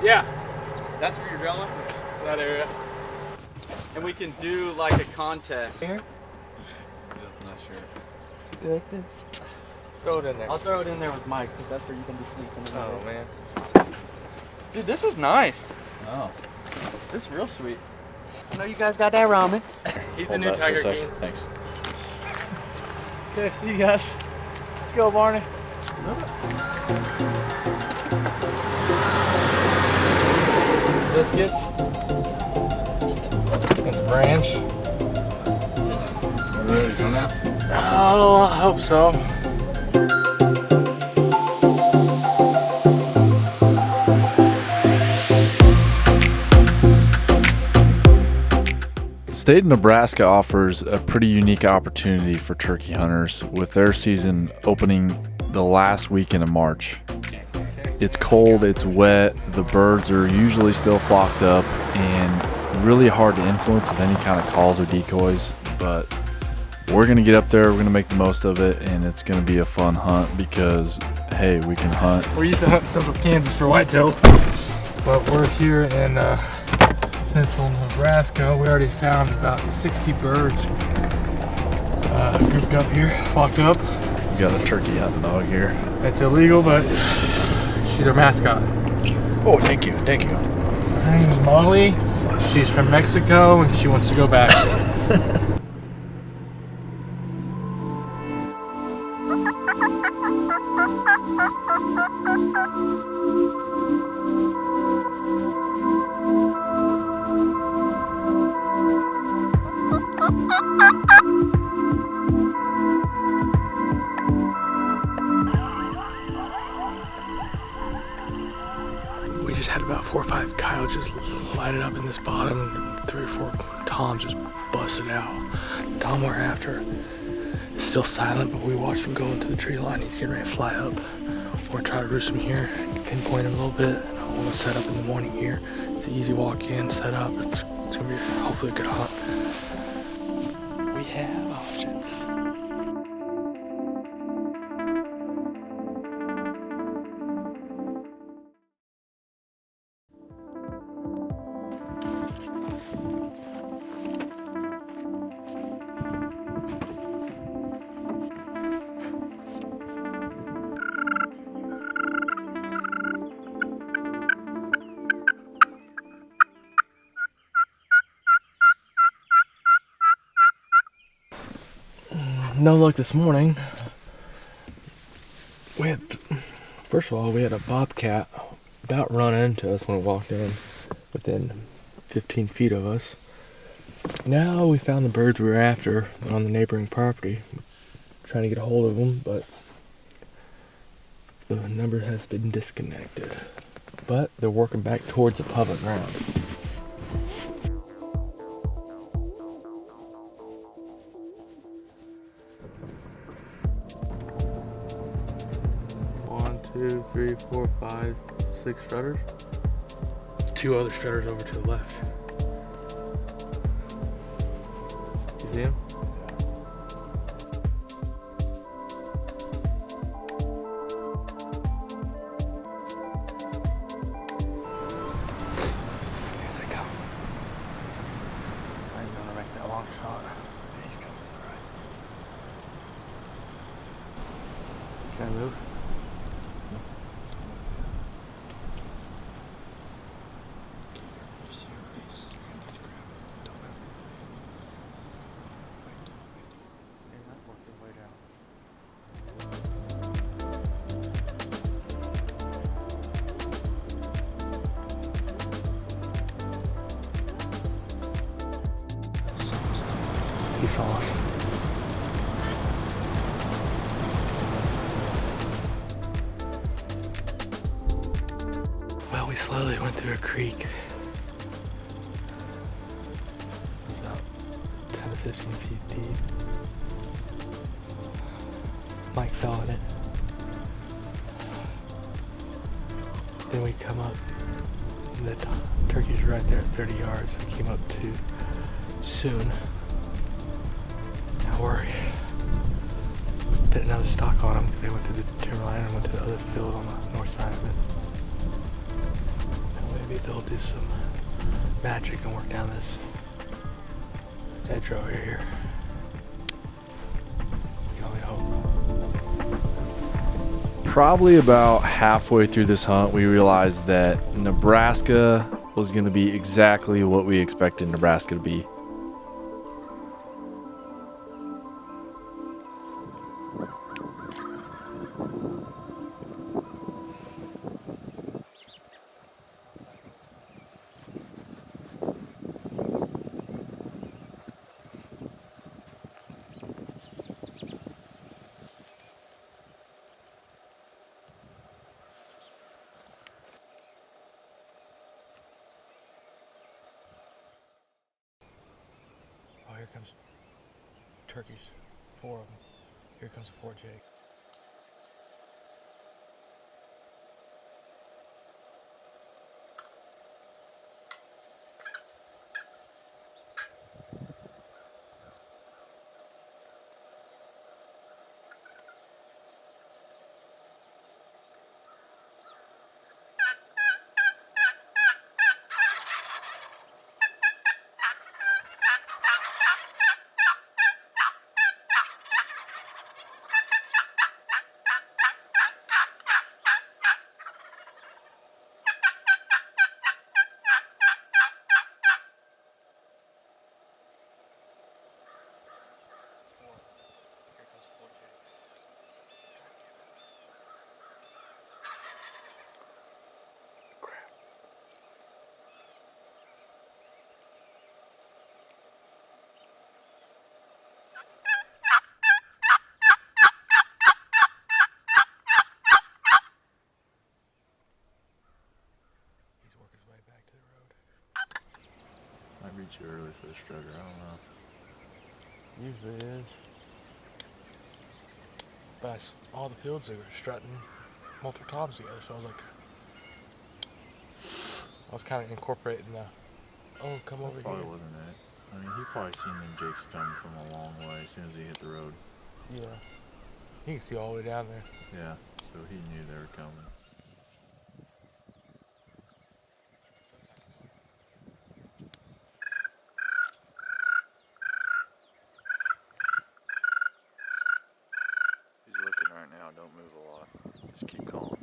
Yeah, That's where you're going? that area. And we can do like a contest. Here? That's not sure. You like that? Throw it in there. I'll throw it in there with Mike because that's where you can be sleeping. Oh man. Dude, this is nice. Oh. This is real sweet. I know you guys got that ramen. He's the new Tiger King. Thanks. Okay, see you guys. Let's go, Barney. Biscuits. It's branch. We're ready to go now? Oh, I hope so. The state of Nebraska offers a pretty unique opportunity for turkey hunters with their season opening the last weekend of March. It's cold, it's wet, the birds are usually still flocked up and really hard to influence with any kind of calls or decoys, but we're going to get up there, we're going to make the most of it, and it's going to be a fun hunt because, hey, we can hunt. We're used to hunting Central Kansas for whitetail, but we're here in Central Nebraska. We already found about 60 birds grouped up here, flocked up. We got a turkey hunting dog here. It's illegal, but she's our mascot. Oh, thank you, thank you. Her name's Molly. She's from Mexico and she wants to go back. We just had about 4 or 5 coyotes just lighted up in this bottom, and 3 or 4 toms just busted out. The tom we're after is still silent, but we watched him go into the tree line. He's getting ready to fly up. We're gonna try to roost him here, pinpoint him a little bit, and we'll set up in the morning here. It's an easy walk in, set up. It's gonna be hopefully a good hunt. We have options. No luck this morning. First of all, we had a bobcat about run into us when we walked in, within 15 feet of us. Now we found the birds we were after on the neighboring property, trying to get a hold of them, but the number has been disconnected. But they're working back towards the public ground. Two, three, 4, 5, 6 strutters. 2 other strutters over to the left. You see him? Here they come. I'm gonna make that long shot. He's coming right. Can I move? He fell off. Well, we slowly went through a creek. It was about 10 to 15 feet deep. Mike fell in it. Then we come up, and the turkeys right there at 30 yards. We came up too soon. Now we're put another stock on them because they went through the timberline and went to the other field on the north side of it. Now maybe they'll do some magic and work down this edge over here. We only hope. Probably about halfway through this hunt, we realized that Nebraska was going to be exactly what we expected Nebraska to be. Oh, here comes turkeys, 4 of them. Here comes a 4 Jake. Might be too early for the strutter, I don't know. Usually it is. But all the fields they were strutting multiple times together, so I was like, I was kind of incorporating the, oh, come over here. Probably wasn't it. I mean, he probably seen them jakes come from a long way as soon as he hit the road. Yeah. You can see all the way down there. Yeah, so he knew they were coming. He's looking right now, don't move a lot. Just keep calm.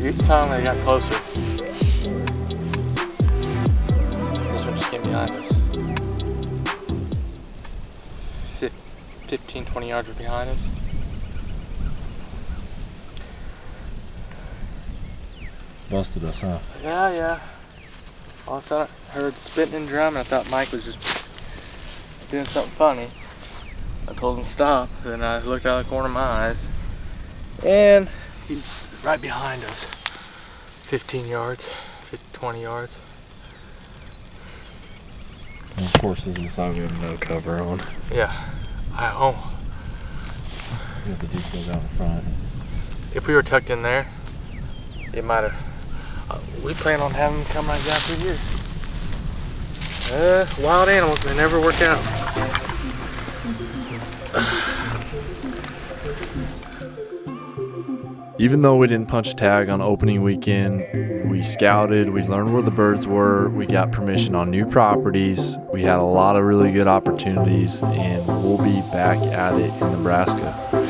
Each time they got closer, this one just came behind us. 15, 20 yards was behind us. Busted us, huh? Yeah. All of a sudden I heard spitting and drumming. I thought Mike was just doing something funny. I told him to stop, then I looked out of the corner of my eyes, and he's right behind us. 15 yards, 20 yards. And of course, this is the side we have no cover on. Yeah, We have the decoys out in front. if we were tucked in there, it might have. We plan on having them come right down through here. Wild animals, they never work out. Even though we didn't punch a tag on opening weekend, we scouted, we learned where the birds were, we got permission on new properties, we had a lot of really good opportunities, and we'll be back at it in Nebraska.